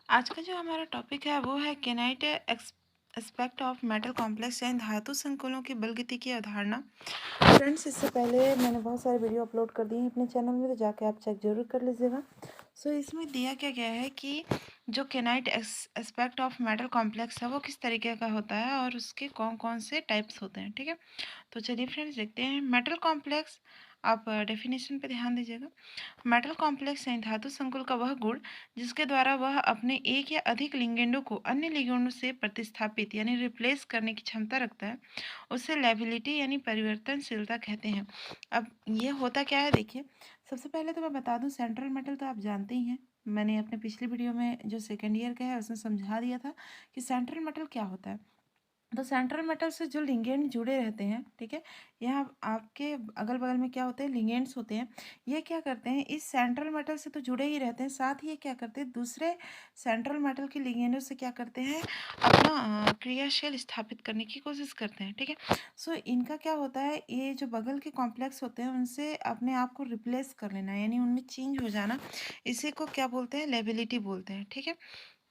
आज का जो हमारा टॉपिक है वो है केनाइट एस्पेक्ट ऑफ मेटल कॉम्प्लेक्स यानी धातु संकुलों की बलगति की अवधारणा। फ्रेंड्स, इससे पहले मैंने बहुत सारे वीडियो अपलोड कर दिए हैं अपने चैनल में, तो जाके आप चेक जरूर कर लीजिएगा। इसमें दिया क्या गया है कि जो केनाइट एस्पेक्ट ऑफ मेटल कॉम्प्लेक्स है वो किस तरीके का होता है और उसके कौन कौन से टाइप्स होते हैं। ठीक है, तो चलिए फ्रेंड्स देखते हैं मेटल कॉम्प्लेक्स। आप डेफिनेशन पे ध्यान दीजिएगा। मेटल कॉम्प्लेक्स यानी धातु संकुल का वह गुण जिसके द्वारा वह अपने एक या अधिक लिगेंडों को अन्य लिगेंडों से प्रतिस्थापित यानी रिप्लेस करने की क्षमता रखता है, उसे लेबिलिटी यानी परिवर्तनशीलता कहते हैं। अब ये होता क्या है, देखिए। सबसे पहले तो मैं बता दूं, सेंट्रल मेटल तो आप जानते ही हैं। मैंने अपने पिछली वीडियो में जो सेकेंड ईयर का है उसमें समझा दिया था कि सेंट्रल मेटल क्या होता है। तो सेंट्रल मेटल से जो लिगेंड जुड़े रहते हैं, ठीक है, यहाँ आपके अगल बगल में क्या होते हैं, लिगेंड्स होते हैं। ये क्या करते हैं, इस सेंट्रल मेटल से तो जुड़े ही रहते हैं, साथ ही ये क्या करते हैं, दूसरे सेंट्रल मेटल के लिगेंडों से क्या करते हैं, अपना क्रियाशील स्थापित करने की कोशिश करते हैं। ठीक है, इनका क्या होता है, ये जो बगल के कॉम्प्लेक्स होते हैं उनसे अपने आप को रिप्लेस कर लेना, यानी उनमें चेंज हो जाना, इसी को क्या बोलते हैं, लेबिलिटी बोलते हैं। ठीक है,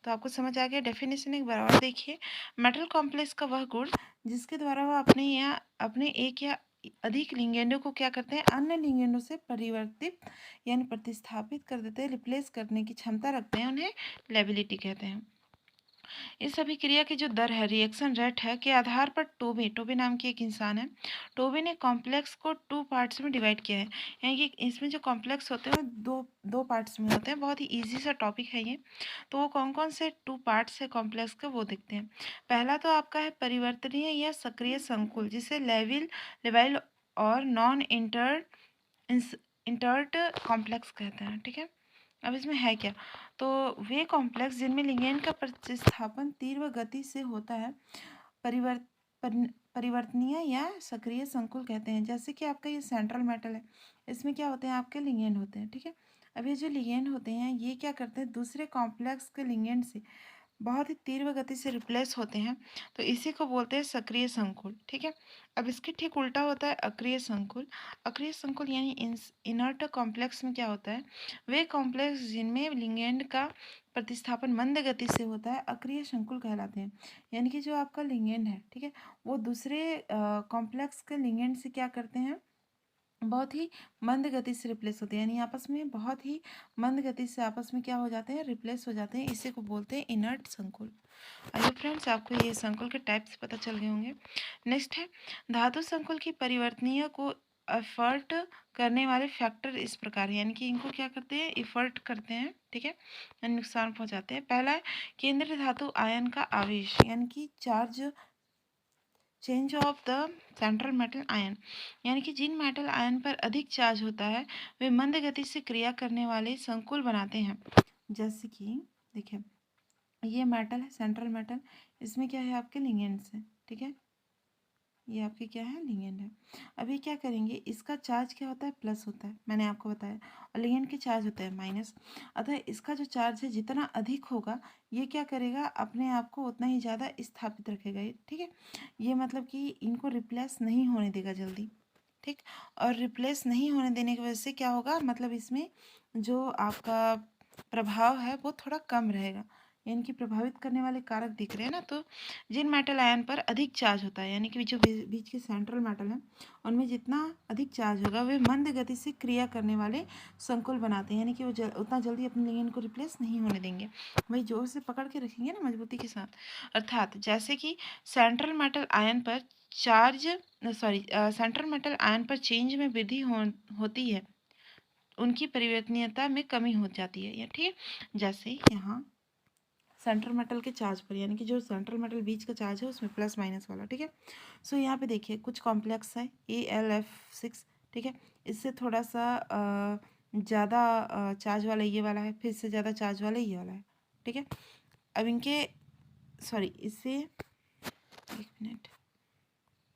तो आपको समझ आ गया। डेफिनेशन एक बार और देखिए। मेटल कॉम्प्लेक्स का वह गुण जिसके द्वारा वह अपने एक या अधिक लिगेंडों को क्या करते हैं, अन्य लिगेंडों से परिवर्तित यानी प्रतिस्थापित कर देते हैं, रिप्लेस करने की क्षमता रखते हैं, उन्हें लेबिलिटी कहते हैं। इस अभिक्रिया की जो दर है, रिएक्शन रेट है, के आधार पर टोबे टोबे नाम की एक इंसान है, टोबे ने कॉम्प्लेक्स को 2 पार्ट्स में डिवाइड किया है। यानी कि इसमें जो कॉम्प्लेक्स होते हैं वो दो दो पार्ट्स में होते हैं। बहुत ही इजी सा टॉपिक है ये। तो वो कौन कौन से 2 पार्ट्स है कॉम्प्लेक्स के, वो देखते हैं। पहला तो आपका है परिवर्तनीय या सक्रिय संकुल, जिसे लेविल और नॉन इंटर्ट कॉम्प्लेक्स कहते हैं। ठीक है, अब इसमें है क्या, तो वे कॉम्प्लेक्स जिनमें लिगेंड का प्रतिस्थापन तीव्र गति से होता है, परिवर्त परिवर्तनीय या सक्रिय संकुल कहते हैं। जैसे कि आपका ये सेंट्रल मेटल है, इसमें क्या होते हैं, आपके लिगेंड होते हैं। ठीक है, अब ये जो लिगेंड होते हैं ये क्या करते हैं, दूसरे कॉम्प्लेक्स के लिगेंड से बहुत ही तीव्र गति से रिप्लेस होते हैं, तो इसी को बोलते हैं सक्रिय संकुल। ठीक है, अब इसके ठीक उल्टा होता है अक्रिय संकुल। अक्रिय संकुल यानी इनर्ट कॉम्प्लेक्स में क्या होता है, वे कॉम्प्लेक्स जिनमें लिगेंड का प्रतिस्थापन मंद गति से होता है अक्रिय संकुल कहलाते हैं। यानी कि जो आपका लिगेंड है, ठीक है, वो दूसरे कॉम्प्लेक्स के लिगेंड से क्या करते हैं, बहुत ही मंद गति से रिप्लेस होते हैं, यानी आपस में बहुत ही मंद गति से आपस में क्या हो जाते हैं, रिप्लेस हो जाते हैं। इसी को बोलते हैं इनर्ट संकुल। आइए फ्रेंड्स, आपको ये संकुल के टाइप्स पता चल गए होंगे। नेक्स्ट है धातु संकुल की परिवर्तनीय को एफर्ट करने वाले फैक्टर इस प्रकार है, यानी कि इनको क्या करते हैं, इफर्ट करते हैं। ठीक है, नुकसान पहुंचाते हैं। पहला है केंद्रीय धातु आयन का आवेश, यानी कि charge change of the central metal ion, यानी कि जिन मेटल आयन पर अधिक चार्ज होता है वे मंद गति से क्रिया करने वाले संकुल बनाते हैं। जैसे कि देखिए, ये मेटल है सेंट्रल मेटल, इसमें क्या है, आपके लिगेंड्स है। ठीक है, ये आपके क्या है, लिगेंड है। अभी क्या करेंगे, इसका चार्ज क्या होता है, प्लस होता है, मैंने आपको बताया, और लिगेंड के चार्ज होता है माइनस। अतः इसका जो चार्ज है जितना अधिक होगा, ये क्या करेगा, अपने आप को उतना ही ज़्यादा स्थापित रखेगा ये। ठीक है, ये मतलब कि इनको रिप्लेस नहीं होने देगा जल्दी। ठीक, और रिप्लेस नहीं होने देने की वजह से क्या होगा, मतलब इसमें जो आपका प्रभाव है वो थोड़ा कम रहेगा, यानी कि प्रभावित करने वाले कारक दिख रहे हैं ना। तो जिन मेटल आयन पर अधिक चार्ज होता है, यानी कि जो बीच के सेंट्रल मेटल हैं उनमें जितना अधिक चार्ज होगा वे मंद गति से क्रिया करने वाले संकुल बनाते हैं, यानी कि वो उतना जल्दी अपने लिगेंड को रिप्लेस नहीं होने देंगे, वही जोर से पकड़ के रखेंगे ना, मजबूती के साथ। अर्थात जैसे कि सेंट्रल मेटल आयन पर चार्ज सेंट्रल मेटल आयन पर चेंज में वृद्धि होती है, उनकी परिवर्तनीयता में कमी हो जाती है। या ठीक है, जैसे यहाँ सेंट्रल मेटल के चार्ज पर, यानी कि जो सेंट्रल मेटल बीच का चार्ज है उसमें प्लस माइनस वाला। ठीक है, यहाँ पे देखिए कुछ कॉम्प्लेक्स है AlF6। ठीक है, इससे थोड़ा सा ज़्यादा चार्ज वाला ये वाला है, फिर इससे ज़्यादा चार्ज वाला ये वाला है। ठीक है, अब इनके इससे एक मिनट,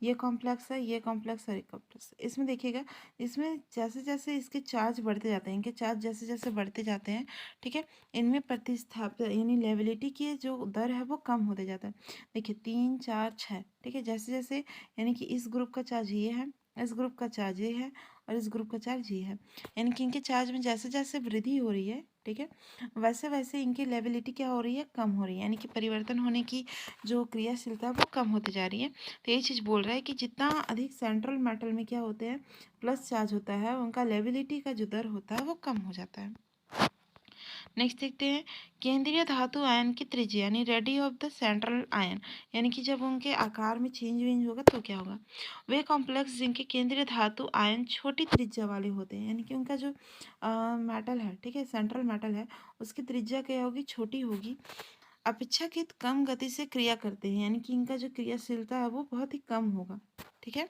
ये कॉम्प्लेक्स है, ये कॉम्प्लेक्स और ये कॉम्प्लेक्स। इसमें देखिएगा, इसमें जैसे जैसे इसके चार्ज बढ़ते जाते हैं, इनके चार्ज जैसे जैसे बढ़ते जाते हैं, ठीक है, इनमें प्रतिस्थापित यानी लेबिलिटी की जो दर है वो कम होते जाता है। देखिए 3 4 6, ठीक है, जैसे जैसे यानी कि इस ग्रुप का चार्ज ये है, इस ग्रुप का चार्ज ये है, और इस ग्रुप का चार्ज ये है। यानी कि इनके चार्ज में जैसे जैसे वृद्धि हो रही है, ठीक है, वैसे वैसे इनकी लेबिलिटी क्या हो रही है, कम हो रही है, यानी कि परिवर्तन होने की जो क्रियाशीलता है वो कम होती जा रही है। तो ये चीज़ बोल रहा है कि जितना अधिक सेंट्रल मेटल में क्या होते हैं, प्लस चार्ज होता है, उनका लेबिलिटी का जो दर होता है वो कम हो जाता है। नेक्स्ट देखते हैं केंद्रीय धातु आयन की त्रिज्या यानी ready of the central ion, यानी कि जब उनके आकार में चेंज वेंज होगा तो क्या होगा। वे कॉम्प्लेक्स जिनके केंद्रीय धातु आयन छोटी त्रिज्या वाले होते हैं, यानी कि उनका जो मेटल है, ठीक है, सेंट्रल मेटल है, उसकी त्रिज्या क्या होगी, छोटी होगी, अपेक्षाकृत कम गति से क्रिया करते हैं, यानी कि इनका जो क्रियाशीलता है वो बहुत ही कम होगा, ठीक है।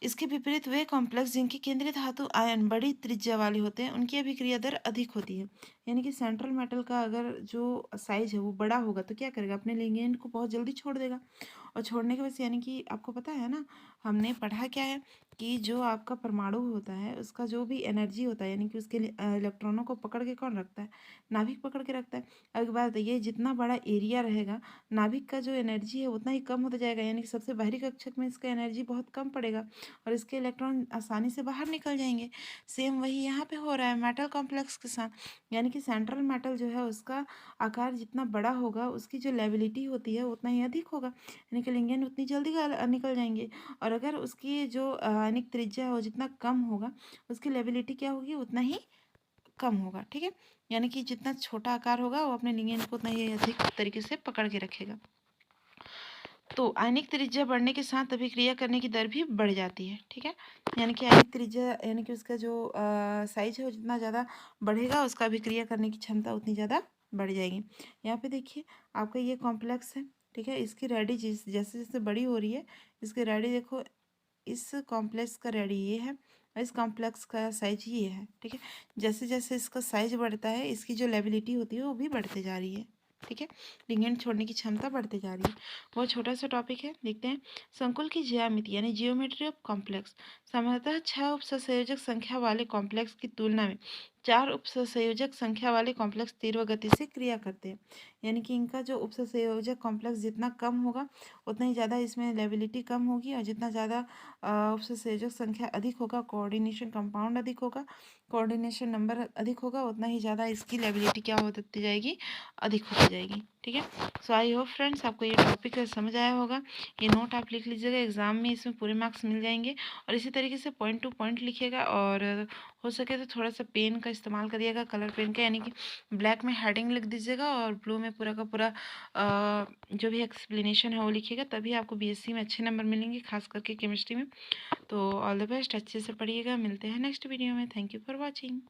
इसके विपरीत वे कॉम्प्लेक्स जिनकी केंद्रीय धातु आयन बड़ी त्रिज्या वाले होते हैं, उनकी अभिक्रिया दर अधिक होती है। यानी कि सेंट्रल मेटल का अगर जो साइज है वो बड़ा होगा तो क्या करेगा, अपने लिगेंड को बहुत जल्दी छोड़ देगा। और छोड़ने की वजह से, यानी कि आपको पता है ना, हमने पढ़ा क्या है कि जो आपका परमाणु होता है उसका जो भी एनर्जी होता है, यानी कि उसके इलेक्ट्रॉनों को पकड़ के कौन रखता है, नाभिक पकड़ के रखता है। अब एक बात ये, जितना बड़ा एरिया रहेगा, नाभिक का जो एनर्जी है उतना ही कम होता जाएगा, यानी कि सबसे बाहरी कक्षक में इसका एनर्जी बहुत कम पड़ेगा और इसके इलेक्ट्रॉन आसानी से बाहर निकल जाएंगे। सेम वही यहाँ पे हो रहा है मेटल कॉम्प्लेक्स के साथ, यानी कि सेंट्रल मेटल जो है उसका आकार जितना बड़ा होगा उसकी जो लेबिलिटी होती है उतना ही अधिक होगा, यानी कि लिगेंड उतनी जल्दी निकल जाएंगे। और अगर उसकी जो आयनिक त्रिज्या हो जितना कम होगा, उसकी लेबिलिटी क्या होगी, उतना ही कम होगा, ठीक है। यानी कि जितना छोटा आकार होगा वो अपने लिगेंड को उतना ही अधिक तरीके से पकड़ के रखेगा। तो आयनिक त्रिज्या बढ़ने के साथ अभिक्रिया करने की दर भी बढ़ जाती है, ठीक है। यानी कि आयनिक त्रिज्या, यानी कि उसका जो साइज है वो जितना ज़्यादा बढ़ेगा उसका अभिक्रिया करने की क्षमता उतनी ज़्यादा बढ़ जाएगी। यहाँ पे देखिए आपका ये कॉम्प्लेक्स है, ठीक है, इसकी रेडी जैसे जैसे बड़ी हो रही है, इसकी रेडी देखो, इस कॉम्प्लेक्स का रेडी ये है और इस कॉम्प्लेक्स का साइज ये है, ठीक है। जैसे जैसे इसका साइज बढ़ता है इसकी जो लेबिलिटी होती है वो भी बढ़ते जा रही है, ठीक है, लिगेंड छोड़ने की क्षमता बढ़ते जा रही है। बहुत छोटा सा टॉपिक है, देखते हैं। संकुल की ज्यामिति यानी जियोमेट्री ऑफ कॉम्प्लेक्स। सामान्यतः 6 उपसंयोजक संख्या वाले कॉम्प्लेक्स की तुलना में 4 उपसंयोजक संख्या वाले कॉम्प्लेक्स तीव्र गति से क्रिया करते हैं, यानी कि इनका जो उपसंयोजक कॉम्प्लेक्स जितना कम होगा उतना ही ज़्यादा इसमें लेबिलिटी कम होगी, और जितना ज़्यादा उपसंयोजक संख्या अधिक होगा, कोऑर्डिनेशन कंपाउंड अधिक होगा, कोऑर्डिनेशन नंबर अधिक होगा, उतना ही ज़्यादा इसकी लेबिलिटी क्या होती जाएगी, अधिक होती जाएगी, ठीक है। सो आई होप फ्रेंड्स आपको ये टॉपिक समझ आया होगा। ये नोट आप लिख लीजिएगा, एग्जाम में इसमें पूरे मार्क्स मिल जाएंगे। और इसी तरीके से पॉइंट टू पॉइंट लिखिएगा, और हो सके तो थोड़ा सा पेन का इस्तेमाल करिएगा, कलर पेन का, यानी कि ब्लैक में हेडिंग लिख दीजिएगा और ब्लू में पूरा का पूरा जो भी एक्सप्लेनेशन है वो लिखिएगा, तभी आपको बीएससी में अच्छे नंबर मिलेंगे, खास करके केमिस्ट्री में। तो ऑल द बेस्ट, अच्छे से पढ़िएगा, मिलते हैं नेक्स्ट वीडियो में। Thank you for watching.